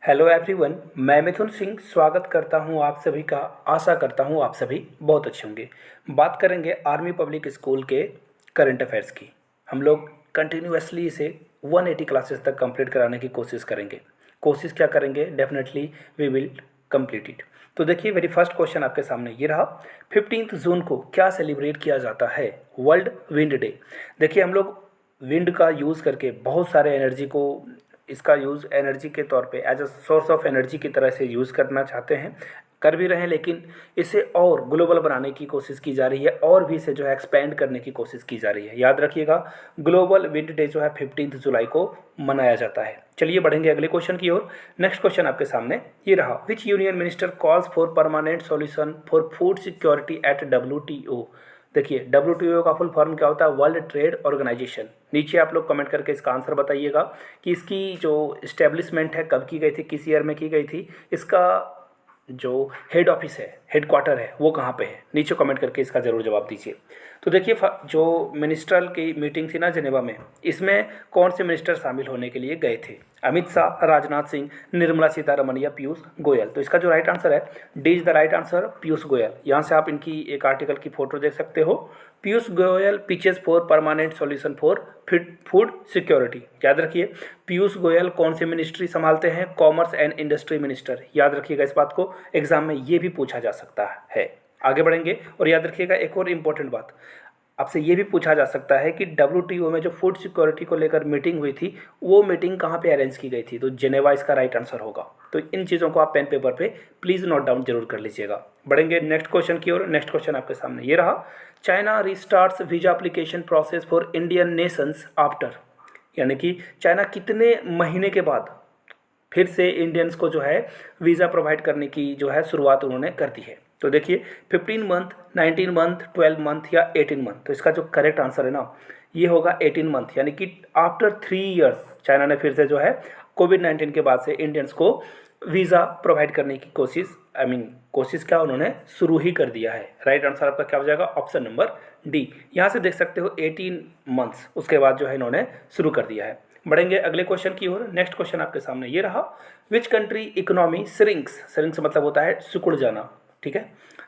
Hello everyone, मैं मिथुन सिंह स्वागत करता हूं आप सभी का। आशा करता हूं आप सभी बहुत अच्छे होंगे। बात करेंगे आर्मी पब्लिक स्कूल के करंट अफेयर्स की। हम लोग कंटिन्यूअसली इसे 180 क्लासेस तक कंप्लीट कराने की कोशिश करेंगे। कोशिश क्या करेंगे, definitely we will complete it. तो देखिए, मेरी फर्स्ट क्वेश्चन आपके सामने ये रहा। 15 जून को क्या सेलिब्रेट किया जाता है? World wind day. देखिए, हम लोग विंड का यूज़ करके बहुत सारे एनर्जी को, इसका यूज़ एनर्जी के तौर पे as a source of energy की तरह से यूज़ करना चाहते हैं, कर भी रहे हैं, लेकिन इसे और ग्लोबल बनाने की कोशिश की जा रही है और भी इसे जो है एक्सपेंड करने की कोशिश की जा रही है। याद रखिएगा, ग्लोबल विंड डे जो है 15 जुलाई को मनाया जाता है। चलिए बढ़ेंगे अगले क्वेश्चन की ओर। नेक्स्ट क्वेश्चन आपके सामने ये रहा। Which union minister calls for permanent solution for food security at WTO। देखिए, WTO का फुल फॉर्म क्या होता है? World trade organization. नीचे आप लोग कमेंट करके इसका आंसर बताइएगा कि इसकी जो इस्टेब्लिशमेंट है कब की गई थी, किस ईयर में की गई थी, इसका जो हेड ऑफिस है, हेड क्वार्टर है, वो कहाँ पे है। नीचे कमेंट करके इसका ज़रूर जवाब दीजिए। तो देखिए, जो मिनिस्ट्रल की मीटिंग थी ना जिनेवा में, इसमें कौन से मिनिस्टर शामिल होने के लिए गए थे? अमित शाह, राजनाथ सिंह, निर्मला सीतारमण या पीयूष गोयल। तो इसका जो राइट आंसर है, D is the right answer, Piyush Goyal. यहाँ से आप इनकी एक आर्टिकल की फोटो देख सकते हो। Piyush Goyal pitches for permanent solution for food security. याद रखिए, पीयूष गोयल कौन सी मिनिस्ट्री संभालते हैं? Commerce and industry minister. याद रखिएगा, इस बात को एग्जाम में ये भी पूछा जा सकता है। आगे बढ़ेंगे और याद रखिएगा एक और इम्पोर्टेंट बात, आपसे ये भी पूछा जा सकता है कि WTO में जो फूड सिक्योरिटी को लेकर मीटिंग हुई थी, वो मीटिंग कहाँ पे अरेंज की गई थी? तो जेनेवा इसका राइट आंसर होगा। तो इन चीज़ों को आप पेन पेपर पे प्लीज़ नोट डाउन जरूर कर लीजिएगा। बढ़ेंगे नेक्स्ट क्वेश्चन की ओर। नेक्स्ट क्वेश्चन आपके सामने ये रहा। China restarts visa application process for Indian nations after. यानी कि चाइना कितने महीने के बाद फिर से इंडियंस को जो है वीज़ा प्रोवाइड करने की जो है शुरुआत उन्होंने कर दी है? तो देखिए, 15 मंथ, 19 मंथ, 12 मंथ या 18 मंथ। तो इसका जो करेक्ट आंसर है ना, ये होगा 18 मंथ। यानी कि आफ्टर 3 ईयर्स चाइना ने फिर से जो है कोविड-19 के बाद से इंडियंस को वीज़ा प्रोवाइड करने की कोशिश क्या, उन्होंने शुरू ही कर दिया है। राइट आंसर आपका क्या हो जाएगा? Option number D. यहाँ से देख सकते हो 18 मंथ्स उसके बाद जो है इन्होंने शुरू कर दिया है। बढ़ेंगे अगले क्वेश्चन की ओर। नेक्स्ट क्वेश्चन आपके सामने ये रहा। विच कंट्री इकोनॉमी श्रिंक्स मतलब होता है सिकुड़ जाना, ठीक है,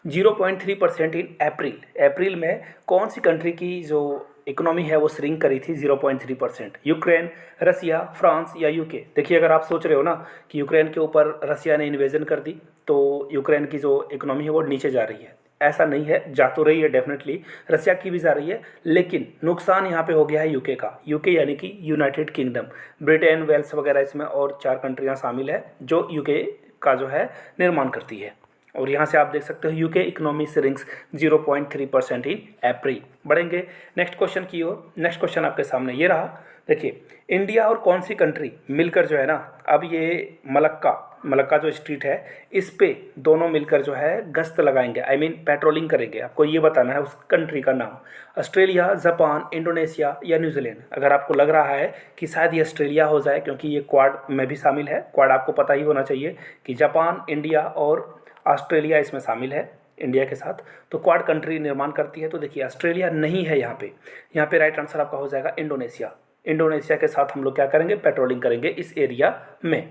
0.3% इन अप्रैल। अप्रैल में कौन सी कंट्री की जो इकोनॉमी है वो श्रिंक करी थी 0.3%? यूक्रेन, रसिया, फ्रांस या यूके। देखिए, अगर आप सोच रहे हो ना कि यूक्रेन के ऊपर रसिया ने इन्वेजन कर दी तो यूक्रेन की जो इकोनॉमी है वो नीचे जा रही है, ऐसा नहीं है। जा तो रही है डेफिनेटली, रसिया की भी जा रही है, लेकिन नुकसान यहाँ पे हो गया है यूके का। यूके यानी कि यूनाइटेड किंगडम, ब्रिटेन, वेल्स वगैरह, इसमें और 4 कंट्रियाँ शामिल है जो यूके का जो है निर्माण करती है। और यहाँ से आप देख सकते हो यूके इकोनॉमी श्रिंक्स 0.3% इन अप्रैल। बढ़ेंगे नेक्स्ट क्वेश्चन की ओर। नेक्स्ट क्वेश्चन आपके सामने ये रहा। देखिए, इंडिया और कौन सी कंट्री मिलकर जो है ना, अब ये मलक्का जो स्ट्रीट है, इस पे दोनों मिलकर जो है गश्त लगाएंगे, पेट्रोलिंग करेंगे। आपको ये बताना है उस कंट्री का नाम। ऑस्ट्रेलिया, जापान, इंडोनेशिया या न्यूजीलैंड। अगर आपको लग रहा है कि शायद ये ऑस्ट्रेलिया हो जाए क्योंकि ये क्वाड में भी शामिल है, क्वाड आपको पता ही होना चाहिए कि जापान, इंडिया और ऑस्ट्रेलिया इसमें शामिल है इंडिया के साथ, तो क्वाड कंट्री निर्माण करती है। तो देखिए, ऑस्ट्रेलिया नहीं है यहाँ पे राइट आंसर आपका हो जाएगा इंडोनेशिया। इंडोनेशिया के साथ हम लोग क्या करेंगे? पेट्रोलिंग करेंगे इस एरिया में।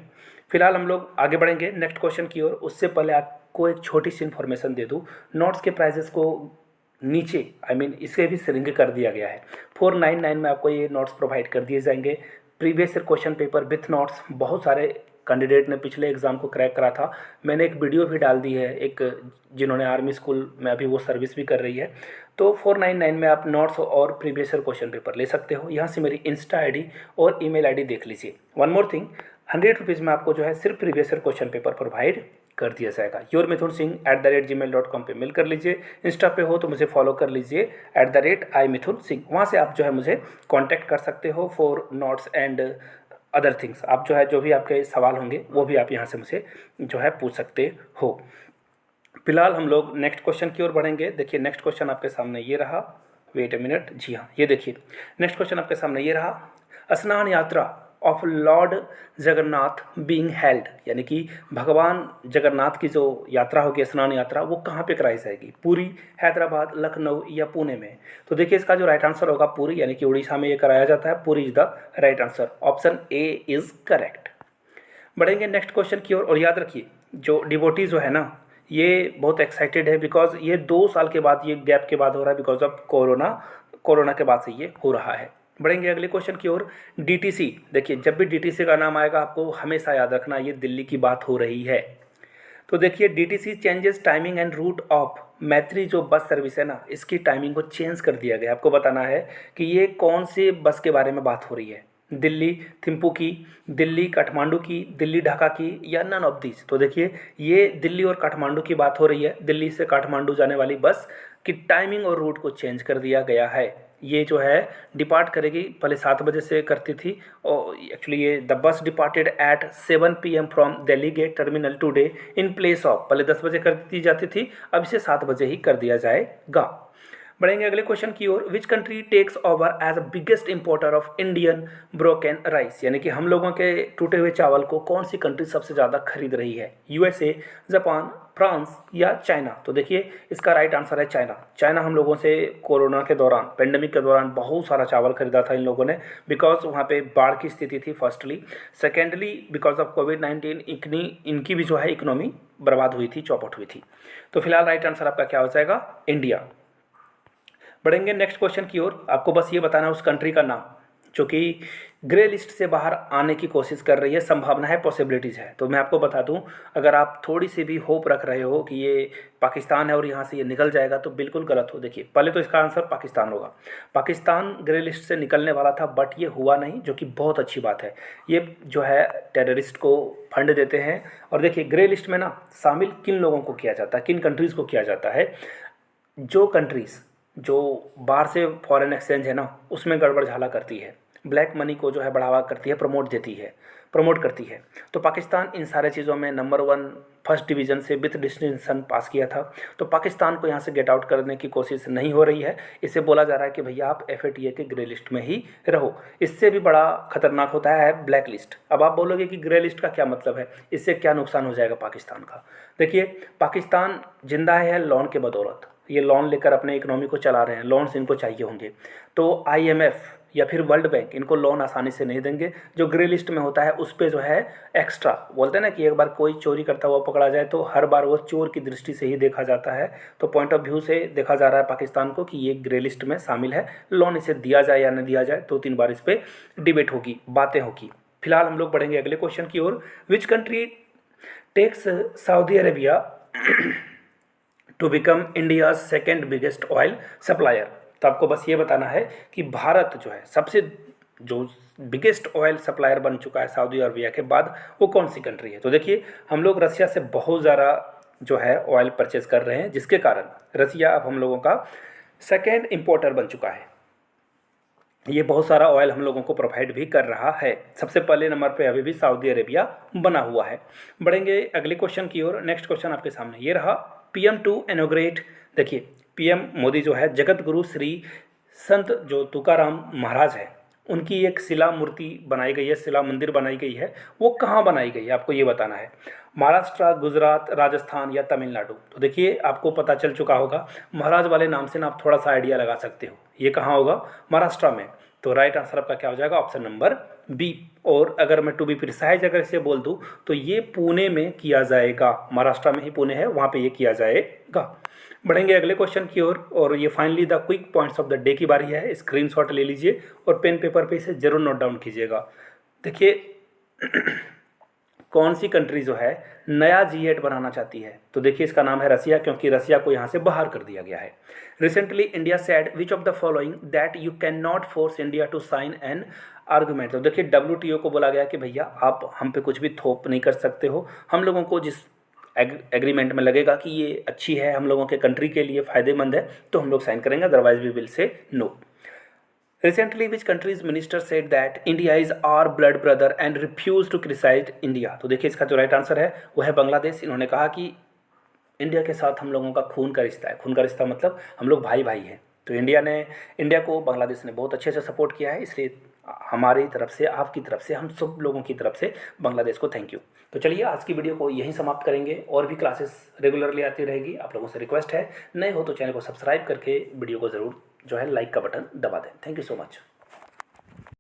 फिलहाल हम लोग आगे बढ़ेंगे नेक्स्ट क्वेश्चन की ओर। उससे पहले आपको एक छोटी सी इन्फॉर्मेशन दे दूँ। नोट्स के प्राइजेस को नीचे इसके भी श्रिंक कर दिया गया है। 499 में आपको ये नोट्स प्रोवाइड कर दिए जाएंगे। Previous year question paper with notes बहुत सारे कैंडिडेट ने पिछले एग्ज़ाम को क्रैक करा था। मैंने एक वीडियो भी डाल दी है, एक जिन्होंने आर्मी स्कूल में अभी वो सर्विस भी कर रही है। तो 499 में आप नोट्स और प्रीवियस ईयर क्वेश्चन पेपर ले सकते हो। यहाँ से मेरी इंस्टा ID और ईमेल ID देख लीजिए। वन मोर थिंग, 100 रुपीज़ में आपको जो है सिर्फ previous year question paper provide कर दिया जाएगा। yourmithunsingh@gmail.com पे मेल कर लीजिए। इंस्टा पे हो तो मुझे फॉलो कर लीजिए @iMithunSingh। वहाँ से आप जो है मुझे कांटेक्ट कर सकते हो for notes and other things. आप जो है जो भी आपके सवाल होंगे वो भी आप यहाँ से मुझे जो है पूछ सकते हो। फिलहाल हम लोग नेक्स्ट क्वेश्चन की ओर बढ़ेंगे। देखिए, नेक्स्ट क्वेश्चन आपके सामने ये रहा। वेट अ मिनट, जी हाँ, ये देखिए, नेक्स्ट क्वेश्चन आपके सामने ये रहा। स्नान यात्रा of Lord Jagannath being held, यानी कि भगवान जगन्नाथ की जो यात्रा होगी, स्नान यात्रा, वो कहाँ पे कराई जाएगी? पुरी, हैदराबाद, लखनऊ या पुणे में? तो देखिए, इसका जो राइट आंसर होगा पुरी, यानी कि उड़ीसा में ये कराया जाता है। Puri is the right answer. Option A is correct. बढ़ेंगे नेक्स्ट क्वेश्चन की ओर। और याद रखिए जो डिवोटी जो है ना, ये बहुत एक्साइटेड है बिकॉज ये 2 साल के बाद, ये गैप के बाद हो रहा है बिकॉज ऑफ कोरोना। कोरोना के बाद से ये हो रहा है। बढ़ेंगे अगले क्वेश्चन की ओर। डीटीसी, देखिए जब भी डीटीसी का नाम आएगा आपको हमेशा याद रखना ये दिल्ली की बात हो रही है। तो देखिए DTC changes timing and route of Maitri, जो बस सर्विस है ना, इसकी टाइमिंग को चेंज कर दिया गया। आपको बताना है कि ये कौन सी बस के बारे में बात हो रही है, दिल्ली थिम्पू की, दिल्ली काठमांडू की, दिल्ली ढाका की, या नन ऑफ दीज। तो देखिए ये दिल्ली और काठमांडू की बात हो रही है। दिल्ली से काठमांडू जाने वाली बस की टाइमिंग और रूट को चेंज कर दिया गया है। ये जो है डिपार्ट करेगी, पहले 7 बजे से करती थी और एक्चुअली ये the bus departed at 7 PM from Delhi gate terminal today in place of, पहले 10 बजे कर दी जाती थी, अब इसे 7 बजे ही कर दिया जाएगा। बढ़ेंगे अगले क्वेश्चन की ओर। Which country takes over as a biggest importer of Indian broken rice, यानी कि हम लोगों के टूटे हुए चावल को कौन सी कंट्री सबसे ज़्यादा खरीद रही है, यूएसए, जापान, फ्रांस या चाइना। तो देखिए इसका राइट आंसर है चाइना। चाइना हम लोगों से कोरोना के दौरान, पेंडेमिक के दौरान बहुत सारा चावल खरीदा था इन लोगों ने, बिकॉज वहाँ पे बाढ़ की स्थिति थी फर्स्टली, सेकेंडली बिकॉज ऑफ कोविड-19 इनकी भी जो है इकोनॉमी बर्बाद हुई थी, चौपट हुई थी। तो फिलहाल राइट आंसर आपका क्या हो जाएगा, इंडिया। बढ़ेंगे नेक्स्ट क्वेश्चन की ओर। आपको बस ये बताना है उस कंट्री का नाम जो कि ग्रे लिस्ट से बाहर आने की कोशिश कर रही है, संभावना है, पॉसिबिलिटीज़ है। तो मैं आपको बता दूं, अगर आप थोड़ी सी भी होप रख रहे हो कि ये पाकिस्तान है और यहाँ से ये निकल जाएगा तो बिल्कुल गलत हो। देखिए पहले तो इसका आंसर पाकिस्तान होगा। पाकिस्तान ग्रे लिस्ट से निकलने वाला था बट ये हुआ नहीं, जो कि बहुत अच्छी बात है। ये जो है टेररिस्ट को फंड देते हैं। और देखिए ग्रे लिस्ट में ना शामिल किन लोगों को किया जाता है, किन कंट्रीज़ को किया जाता है, जो कंट्रीज़ जो बाहर से फॉरेन एक्सचेंज है ना उसमें गड़बड़ झाला करती है, ब्लैक मनी को जो है बढ़ावा करती है, प्रमोट करती है। तो पाकिस्तान इन सारे चीज़ों में नंबर 1 फर्स्ट डिवीज़न से विथ डिस्टिंक्शन पास किया था। तो पाकिस्तान को यहाँ से गेट आउट करने की कोशिश नहीं हो रही है। इससे बोला जा रहा है कि भैया आप FATA के ग्रे लिस्ट में ही रहो। इससे भी बड़ा खतरनाक होता है ब्लैक लिस्ट। अब आप बोलोगे कि ग्रे लिस्ट का क्या मतलब है, इससे क्या नुकसान हो जाएगा पाकिस्तान का। देखिए पाकिस्तान जिंदा है लोन के बदौलत, ये लोन लेकर अपने इकोनॉमी को चला रहे हैं, लोन्स इनको चाहिए होंगे। तो IMF या फिर वर्ल्ड बैंक इनको लोन आसानी से नहीं देंगे। जो ग्रे लिस्ट में होता है उस पर जो है एक्स्ट्रा बोलते हैं ना कि एक बार कोई चोरी करता हुआ पकड़ा जाए तो हर बार वो चोर की दृष्टि से ही देखा जाता है। तो पॉइंट ऑफ व्यू से देखा जा रहा है पाकिस्तान को कि ये ग्रे लिस्ट में शामिल है, लोन इसे दिया जाए या न दिया जाए 2-3 बार इस पर डिबेट होगी, बातें होगी। फिलहाल हम लोग बढ़ेंगे अगले क्वेश्चन की ओर। Which country takes Saudi Arabia to become India second biggest oil supplier. तो आपको बस ये बताना है कि भारत जो है सबसे जो बिगेस्ट ऑयल सप्लायर बन चुका है सऊदी अरबिया के बाद, वो कौन सी कंट्री है। तो देखिए हम लोग रसिया से बहुत ज़्यादा जो है ऑयल परचेज कर रहे हैं, जिसके कारण रसिया अब हम लोगों का सेकेंड इम्पोर्टर बन चुका है। ये बहुत सारा ऑयल हम लोगों को प्रोवाइड भी कर रहा है। सबसे पहले नंबर पे अभी भी सऊदी अरेबिया बना हुआ है। बढ़ेंगे अगले क्वेश्चन की ओर। नेक्स्ट क्वेश्चन आपके सामने ये रहा, PM टू इनॉग्रेट। देखिए PM मोदी जो है जगत गुरु श्री संत जो तुकाराम महाराज है उनकी एक शिला मूर्ति बनाई गई है, शिला मंदिर बनाई गई है। वो कहाँ बनाई गई है आपको ये बताना है, महाराष्ट्र, गुजरात, राजस्थान या तमिलनाडु। तो देखिए आपको पता चल चुका होगा, महाराज वाले नाम से ना आप थोड़ा सा आइडिया लगा सकते हो, ये कहाँ होगा, महाराष्ट्र में। तो राइट आंसर आपका क्या हो जाएगा, ऑप्शन नंबर B। और अगर मैं टू बी प्रिसाइज अगर इसे बोल दूँ तो ये पुणे में किया जाएगा, महाराष्ट्र में ही पुणे है, वहाँ पे ये किया जाएगा। बढ़ेंगे अगले क्वेश्चन की ओर। और ये finally the quick points of the day की बारी है। स्क्रीनशॉट ले लीजिए और पेन पेपर पे इसे जरूर नोट डाउन कीजिएगा। देखिए कौन सी कंट्री जो है नया G8 बनाना चाहती है। तो देखिए इसका नाम है रसिया, क्योंकि रसिया को यहाँ से बाहर कर दिया गया है। Recently India said which of the following that you can not force India to sign an argument. तो देखिए WTO को बोला गया कि भैया आप हम पे कुछ भी थोप नहीं कर सकते हो, हम लोगों को जिस एग्रीमेंट में लगेगा कि ये अच्छी है, हम लोगों के कंट्री के लिए फ़ायदेमंद है, तो हम लोग साइन करेंगे, otherwise we will say no. Recently, which country's minister said that India is our blood brother and refused to criticize India? तो देखिए इसका जो राइट आंसर है वो है बांग्लादेश। इन्होंने कहा कि इंडिया के साथ हम लोगों का खून का रिश्ता है। खून का रिश्ता मतलब हम लोग भाई भाई हैं। तो इंडिया को बांग्लादेश ने बहुत अच्छे से सपोर्ट किया है, इसलिए हमारी तरफ से, आपकी तरफ से, हम सब लोगों की तरफ से बांग्लादेश को थैंक यू। तो चलिए आज की वीडियो को यहीं समाप्त करेंगे। और भी क्लासेस रेगुलरली आती रहेगी। आप लोगों से रिक्वेस्ट है, नए हो तो चैनल को सब्सक्राइब करके वीडियो को ज़रूर जो है लाइक का बटन दबा दें। Thank you so much.